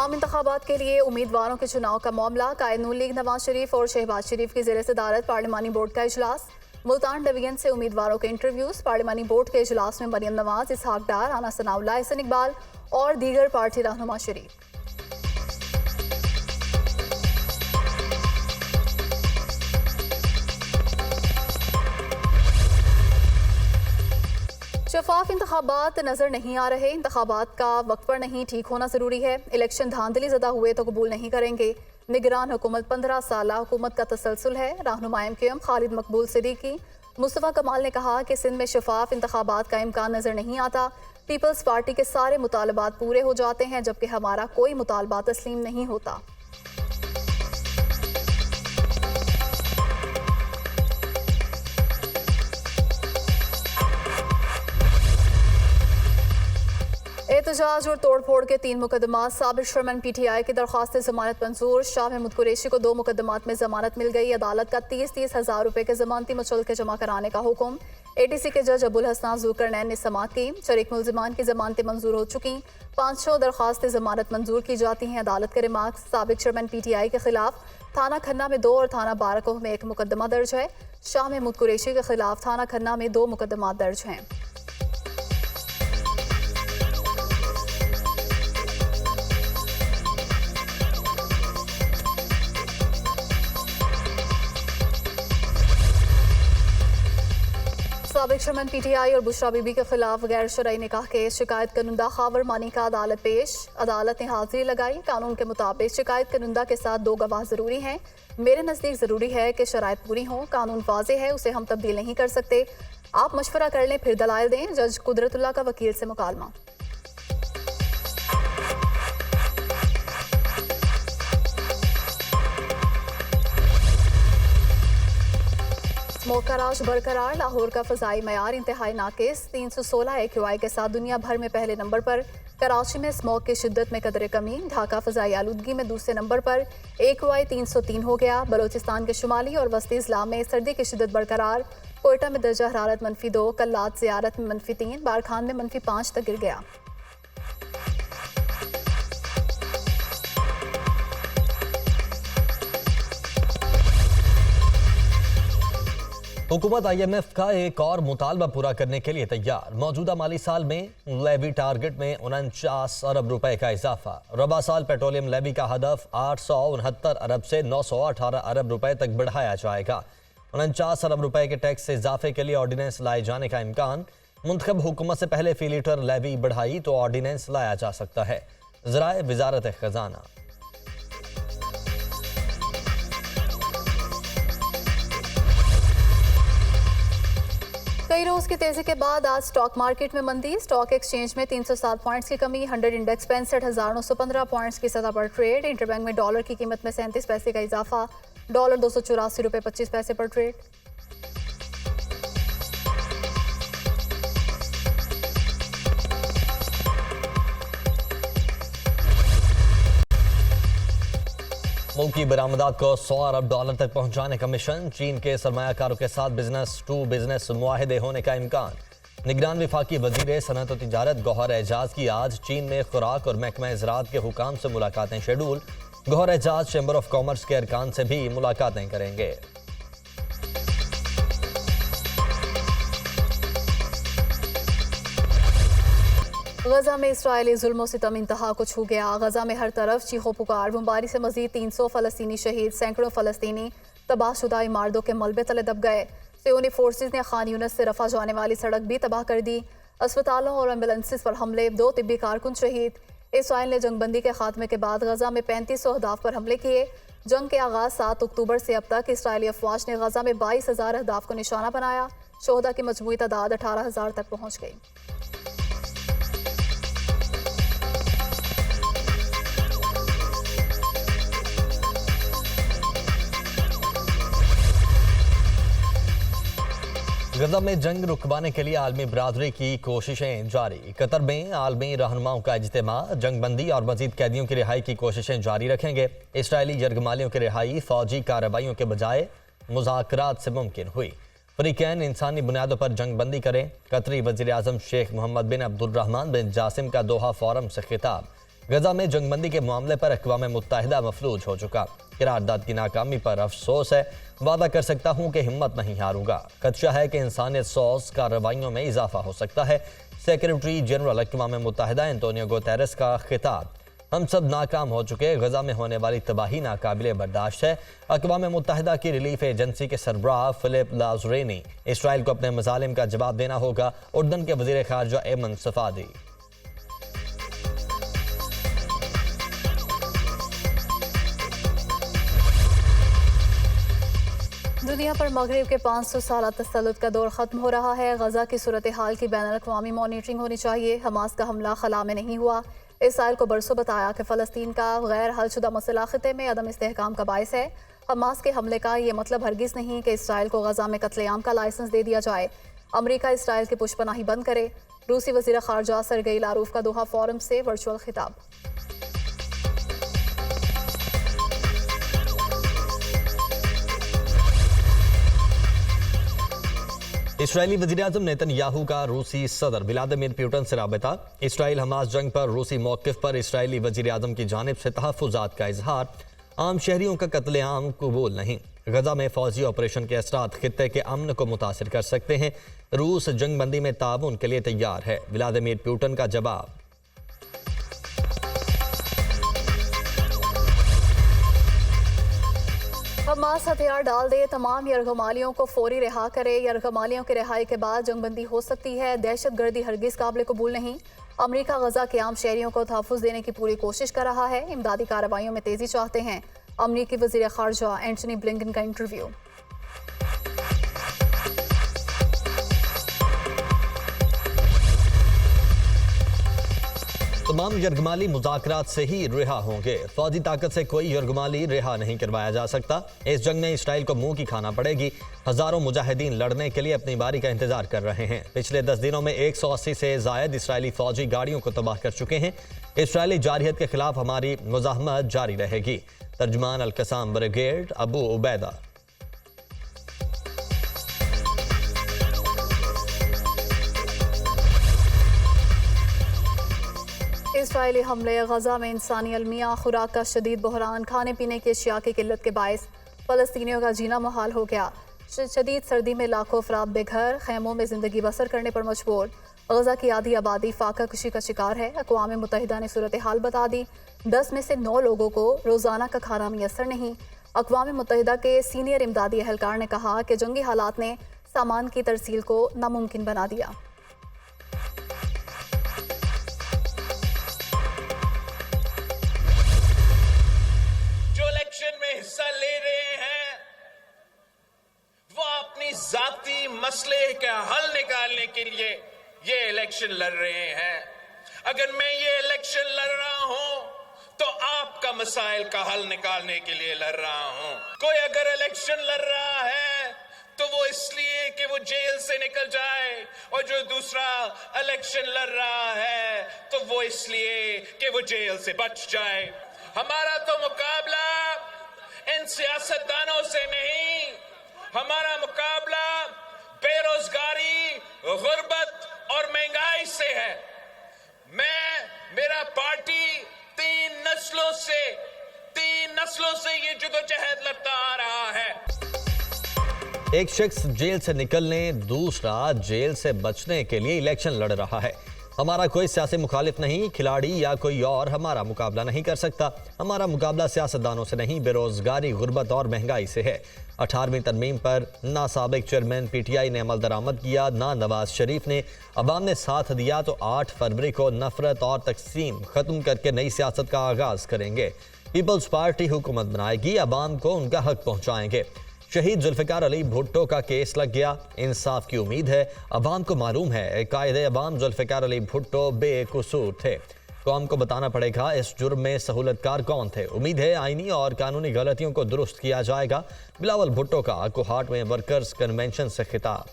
आम इंतखाबात के लिए उम्मीदवारों के चुनाव का मामला। कायद लीग नवाज शरीफ और शहबाज शरीफ की ज़ेर सदारत पार्लिमानी बोर्ड का इजलास। मुल्तान डिवीजन से उम्मीदवारों के इंटरव्यूज। पार्लिमानी बोर्ड के इजलास में मरियम नवाज, इसहाक डार, आना सनाउल्लाह, एहसन इकबाल और दीगर पार्टी रहनुमा शरीफ। शफाफ इंतखाबात नजर नहीं आ रहे। इंतखाबात का वक्त पर नहीं, ठीक होना जरूरी है। इलेक्शन धांधली ज़दा हुए तो कबूल नहीं करेंगे। निगरान हुकूमत 15 साल हुकूमत का तसलसल है। रहनुमा MQM खालिद मकबूल सिद्दीकी। मुस्तफ़ा कमाल ने कहा कि सिंध में शफाफ इंतखाबात का इम्कान नजर नहीं आता। पीपल्स पार्टी के सारे मुतालबात पूरे हो जाते हैं जबकि हमारा कोई मुतालबा तस्लीम नहीं होता। एहतजाज और तोड़ फोड़ के 3 मुकदमात। साबिक चेयरमैन PTI की दरख्वास्त जमानत मंजूर। शाह महमूद कुरैशी को 2 मुकदमात में जमानत मिल गई। अदालत का 30-30 हज़ार रुपए के जमानती मुचलके जमा कराने का हुक्म। ATC के जज अबुल हसन जुल्करनैन ने समाअत की। शरीक मुल्जिमान की जमानतें मंजूर हो चुकी। 500 दरख्वास्तें जमानत मंजूर की जाती हैं। अदालत के रिमार्क्स। साबिक चेयरमैन PTI के खिलाफ थाना खन्ना में 2 और थाना बारकोह में 1 मुकदमा दर्ज है। शाह महमूद कुरैशी के खिलाफ थाना खन्ना में 2 मुकदमा दर्ज हैं। साबिक चेयरमैन PTI और बुशरा बीबी के खिलाफ गैर शरई निकाह केस। शिकायत कनुंदा खावर मानी का अदालत पेश। अदालत ने हाजिरी लगाई। कानून के मुताबिक शिकायत कनुंदा के साथ 2 गवाह जरूरी हैं। मेरे नज़दीक ज़रूरी है कि शराइत पूरी हों। कानून वाज़ेह है, उसे हम तब्दील नहीं कर सकते। आप मशवरा कर लें फिर दलाइल दें। जज कुदरतुल्लाह का वकील से मुकालमा। स्मोक का राज बरकरार। लाहौर का फ़ज़ाई मयार इंतहाई नाकिस। 316 AQI के साथ दुनिया भर में पहले नंबर पर। कराची में स्मोक की शिद्दत में कदरे कमी। ढाका फ़ज़ाई आलूदगी में दूसरे नंबर पर। AQI 303 हो गया। बलोचिस्तान के शुमाली और वस्ती इज़ला में सर्दी की शिद्दत बरकरार। कोयटा में दर्जा हरारत -2। कल्लात ज़ियारत में -3। बारखान में -5 तक गिर गया। हुकूमत IMF का एक और मुतालबा पूरा करने के लिए तैयार। मौजूदा माली साल में लेवी टारगेट में 49 अरब रुपए का इजाफा। रबा साल पेट्रोलियम लेवी का हदफ 869 अरब से 918 अरब रुपए तक बढ़ाया जाएगा। 49 अरब रुपए के टैक्स से इजाफे के लिए ऑर्डिनेंस लाए जाने का इम्कान। मुंतखब हुकूमत से पहले फी लीटर लेवी बढ़ाई तो ऑर्डिनेंस लाया जा सकता है। ज़राए वजारत खजाना। कई रोज की तेजी के बाद आज स्टॉक मार्केट में मंदी। स्टॉक एक्सचेंज में 307 पॉइंट्स की कमी। 100 इंडेक्स 65,915 पॉइंट्स की सतह पर ट्रेड। इंटरबैंक में डॉलर की कीमत में 37 पैसे का इजाफा। डॉलर 284 रुपए 25 पैसे पर ट्रेड। मुल्क की बरामदात को 100 अरब डॉलर तक पहुंचाने का मिशन। चीन के सरमायाकारों के साथ बिजनेस टू बिजनेस मुआहदे होने का इम्कान। निगरान वफाकी वजीर सनअत और तिजारत गौहर एजाज की आज चीन में खुराक और महकमा ज़राअत के हुकाम से मुलाकातें schedule. Gohar Ejaz chamber of commerce के अरकान से भी मुलाकातें करेंगे। गजा में इसराइली जुल्म सितम इंतहा को छू गया। गजा में हर तरफ चीखों पुकार। बमबारी से मजीद 300 फ़लस्तीनी शहीद। सैकड़ों फ़लस्तीनी तबाहशुदा इमारतों के मलबे तले दब गए। सियोनी फोर्सेज ने खान यूनिस से रफा जाने वाली सड़क भी तबाह कर दी। अस्पतालों और एम्बुलेंसेज पर हमले। 2 तिब्बी कारकुन शहीद। इसराइल ने जंगबंदी के खात्मे के बाद गजा में 3500 अहदाफ पर हमले किए। जंग के आगाज 7 अक्टूबर से अब तक इसराइली अफवाज ने गजा में 22,000 अहदाफ को निशाना बनाया। शोहदा की मजमूई तादाद 18,000 तक पहुँच गई। गजा में जंग रुकवाने के लिए आलमी बरादरी की कोशिशें जारी। कतर में आलमी रहनुमाओं का इज्तिमा। जंगबंदी और मजीद कैदियों की रिहाई की कोशिशें जारी रखेंगे। इसराइली यरगमालियों की रिहाई फौजी कार्रवाइयों के बजाय मुज़ाकरात से मुमकिन हुई। फरीकैन इंसानी बुनियादों पर जंगबंदी करें। कतरी वज़ीर आज़म शेख मोहम्मद बिन अब्दुर्रहमान बिन जासिम का दोहा फोरम से खिताब। गजा में जंगबंदी के मामले पर अक़वाम मुत्तहिदा मफलूज हो चुका। करारदाद की नाकामी पर अफसोस है। वादा कर सकता हूँ कि हिम्मत नहीं हारूंगा। खदशा है कि इंसानियत सॉस कार्रवाइयों में इजाफा हो सकता है। सेक्रेटरी जनरल अक़वाम मुत्तहिदा एंटोनियो गुतेरेस का खिताब। हम सब नाकाम हो चुके। गजा में होने वाली तबाही नाकाबिले बर्दाश्त है। अक़वाम मुत्तहिदा की रिलीफ एजेंसी के सरबराह फिलिप लाज़रेनी, इसराइल को अपने मज़ालिम का जवाब देना होगा। उर्दन के वज़ीर ख़ारजा एमन सफ़ादी। दुनिया पर मगरिब के 500 साल तसल्लुत का दौर ख़त्म हो रहा है। गजा की सूरत हाल की बैनुल-अक़वामी मॉनिटरिंग होनी चाहिए। हमास का हमला खला में नहीं हुआ। इसराइल को बरसों बताया कि फ़लस्तीन का गैर हलशुदा मसला ख़िते में अदम इस्तेहकाम का बायस है। हमास के हमले का ये मतलब हरगिज़ नहीं कि इसराइल को गजा में कत्लेआम का लाइसेंस दे दिया जाए। अमरीका इसराइल की पुशपनाही बंद करे। रूसी वज़ीर ख़ारजा सरगेई लारूफ का दोहा फोरम से वर्चुअल खिताब। इसराइली वज़ीर-ए-आज़म नेतन्याहू का रूसी सदर व्लादिमीर पुतिन से राबता। इसराइल हमास जंग पर रूसी मौक़िफ़ पर इसराइली वज़ीर-ए-आज़म की जानिब से तहफ़्फ़ुज़ात का इजहार। आम शहरियों का कत्लेआम कबूल नहीं। गजा में फ़ौजी ऑपरेशन के असरात ख़ित्ते के अमन को मुतासिर कर सकते हैं। रूस जंगबंदी में ताउन के लिए तैयार है। व्लादिमीर पुतिन का जवाब। हमास हथियार डाल दे, तमाम यरगमालियों को फौरी रिहा करे। यरगमालियों की रिहाई के बाद जंगबंदी हो सकती है। दहशत गर्दी हरगिज़ काबिल कबूल नहीं। अमरीका गजा के आम शहरियों को तहफ़्फ़ुज़ देने की पूरी कोशिश कर रहा है। इमदादी कार्रवाइयों में तेज़ी चाहते हैं। अमरीकी वज़ीर ख़ारजा एंटनी ब्लिंकन का इंटरव्यू। तमाम यरगमाली मुज़ाकरात से ही रिहा होंगे। फौजी ताकत से कोई यरगमाली रिहा नहीं करवाया जा सकता। इस जंग में इसराइल को मुंह की खाना पड़ेगी। हज़ारों मुजाहिदीन लड़ने के लिए अपनी बारी का इंतजार कर रहे हैं। पिछले 10 दिनों में 180 से ज़ायद इसराइली फौजी गाड़ियों को तबाह कर चुके हैं। इसराइली जारहियत के खिलाफ हमारी मुज़ाहमत जारी रहेगी। तर्जुमान अल-कसाम ब्रिगेड अबू उबैदा। इसराइली हमले गजा में इंसानी अलमिया, खुराक का शदीद बहरान, खाने पीने की अशिया की किल्लत के बायस फ़लस्तीनियों का जीना मुहाल हो गया। शदीद सर्दी में लाखों अफराद बेघर, खैमों में ज़िंदगी बसर करने पर मजबूर। गजा की आधी आबादी फाका कशी का शिकार है। अक़वाम मुत्तहिदा ने सूरत हाल बता दी। 10 में से 9 लोगों को रोज़ाना का खाना मैसर नहीं। अक़वाम मुत्तहिदा के सीनियर इमदादी एहलकार ने कहा कि जंगी हालात ने सामान की तरसील को नामुमकिन बना दिया। में हिस्सा ले रहे हैं वो अपनी जाती मसले का हल निकालने के लिए ये इलेक्शन लड़ रहे हैं। अगर मैं ये इलेक्शन लड़ रहा हूं तो आपका मसाइल का हल निकालने के लिए लड़ रहा हूं। कोई अगर इलेक्शन लड़ रहा है तो वो इसलिए कि वो जेल से निकल जाए, और जो दूसरा इलेक्शन लड़ रहा है तो वो इसलिए कि वो जेल से बच जाए। हमारा तो मुकाबला इन सियासतदानों से नहीं, हमारा मुकाबला बेरोजगारी, गुर्बत और महंगाई से है। मेरा पार्टी 3 नस्लों से ये जदोजहद लड़ता आ रहा है। एक शख्स जेल से निकलने, दूसरा जेल से बचने के लिए इलेक्शन लड़ रहा है। हमारा कोई सियासी मुखालिफ नहीं, खिलाड़ी या कोई और हमारा मुकाबला नहीं कर सकता। हमारा मुकाबला सियासतदानों से नहीं, बेरोजगारी, गुर्बत और महंगाई से है। 18वीं तरमीम पर ना साबिक चेयरमैन PTI ने अमल दरामद किया, ना नवाज शरीफ ने। अवाम ने साथ दिया तो 8 फरवरी को नफरत और तकसीम खत्म करके नई सियासत का आगाज करेंगे। पीपल्स पार्टी हुकूमत बनाएगी, अवाम को उनका हक पहुँचाएंगे। शहीद जुल्फ़िकार अली भुट्टो का केस लग गया, इंसाफ की उम्मीद है। अवाम को मालूम है कायदे अवाम जुल्फ़िकार अली भुट्टो बेकसूर थे। कौम को बताना पड़ेगा इस जुर्म में सहूलतकार कौन थे। उम्मीद है आईनी और कानूनी गलतियों को दुरुस्त किया जाएगा। बिलावल भुट्टो का कोहाट में वर्कर्स कन्वेंशन से खिताब।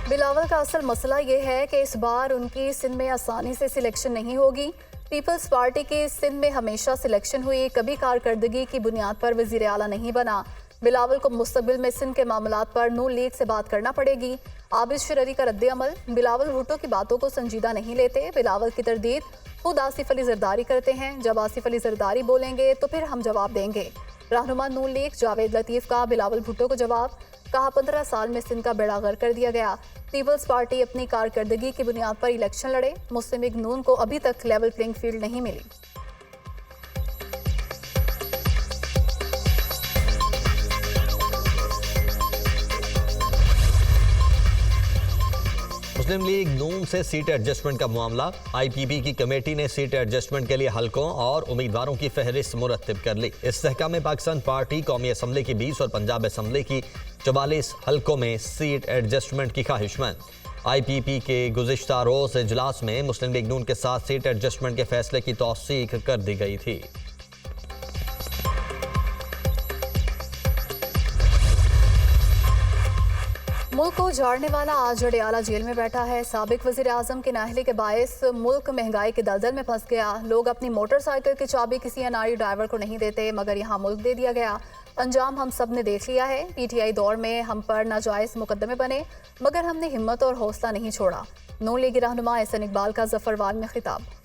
बिलावल का असल मसला ये है कि इस बार उनकी सिंध में आसानी से सिलेक्शन नहीं होगी। पीपल्स पार्टी की सिंध में हमेशा सिलेक्शन हुई, कभी कारकर्दगी की बुनियाद पर वज़ीर आला नहीं बना। बिलावल को मुस्तकबिल में सिंध के मामलात पर नून लीग से बात करना पड़ेगी। आबिद शरीरी का रद्द-ए-अमल, बिलावल भुट्टो की बातों को संजीदा नहीं लेते। बिलावल की तरदीद खुद आसिफ अली जरदारी करते हैं। जब आसिफ अली जरदारी बोलेंगे तो फिर हम जवाब देंगे। रहनुमा नून लीग जावेद लतीफ का बिलावल भुट्टो को जवाब, कहा 15 साल में सिंध का बेड़ा गर्क कर दिया गया। पीपल्स पार्टी अपनी कारकर्दगी की बुनियाद पर इलेक्शन लड़े। मुस्लिम लीग नून को अभी तक लेवल प्लेइंग फील्ड नहीं मिली। मुस्लिम लीग नून से सीट एडजस्टमेंट का मामला, आईपीपी की कमेटी ने सीट एडजस्टमेंट के लिए हलकों और उम्मीदवारों की फहरिस्त मुरत्तिब कर ली। इस्तेहकाम में पाकिस्तान पार्टी कौमी असम्बली की 20 और पंजाब असम्बली की 44 हलकों में सीट एडजस्टमेंट की ख्वाहिशमंद। आईपीपी के गुज़िश्ता रोज इजलास में मुस्लिम लीग नून के साथ सीट एडजस्टमेंट के फैसले की तौसीक कर दी गई थी। मुल्क को उजाड़ने वाला आज अडयाला जेल में बैठा है। साबिक वजीर आजम की नाअहली के बायस मुल्क महंगाई के दलदल में फंस गया। लोग अपनी मोटरसाइकिल की चाबी किसी अनाड़ी ड्राइवर को नहीं देते, मगर यहाँ मुल्क दे दिया गया। अंजाम हम सब ने देख लिया है। पीटीआई दौर में हम पर नाजायज मुकदमे बने, मगर हमने हिम्मत और हौसला नहीं छोड़ा। नून लीगी रहनुमा एहसन इकबाल का जफरवाल में खिताब।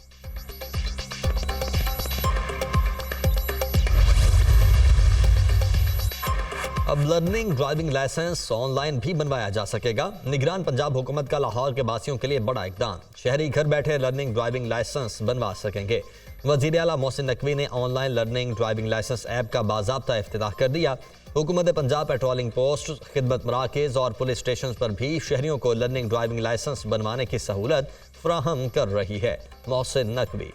अब लर्निंग ड्राइविंग लाइसेंस ऑनलाइन भी बनवाया जा सकेगा। निगरान पंजाब हुकूमत का लाहौर के वासियों के लिए बड़ा इकदाम। शहरी घर बैठे लर्निंग ड्राइविंग लाइसेंस बनवा सकेंगे। वज़ीर आला मोहसिन नकवी ने online learning driving license app का बाज़ाब्ता इफ्तिताह कर दिया। हुकूमत पंजाब पेट्रोलिंग पोस्ट, खिदमत मराकज़ और पुलिस स्टेशन पर भी शहरियों को लर्निंग ड्राइविंग लाइसेंस बनवाने की सहूलत फराहम कर रही है। मोहसिन नकवी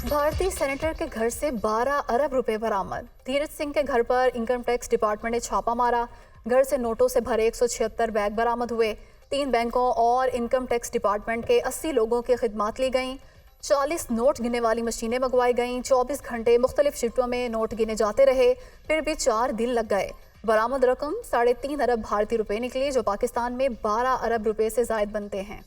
भारतीय सेनेटर के घर से 12 अरब रुपए बरामद। धीरज सिंह के घर पर इनकम टैक्स डिपार्टमेंट ने छापा मारा। घर से नोटों से भरे 176 बैग बरामद हुए। 3 बैंकों और इनकम टैक्स डिपार्टमेंट के 80 लोगों की खिदमत ली गईं। 40 नोट गिनने वाली मशीनें मंगवाई गईं। 24 घंटे मुख्तलिफ शिफ्टों में नोट गिने जाते रहे, फिर भी 4 दिन लग गए। बरामद रकम 3.5 अरब भारतीय रुपए निकली, जो पाकिस्तान में 12 अरब रुपए से जायद बनते हैं।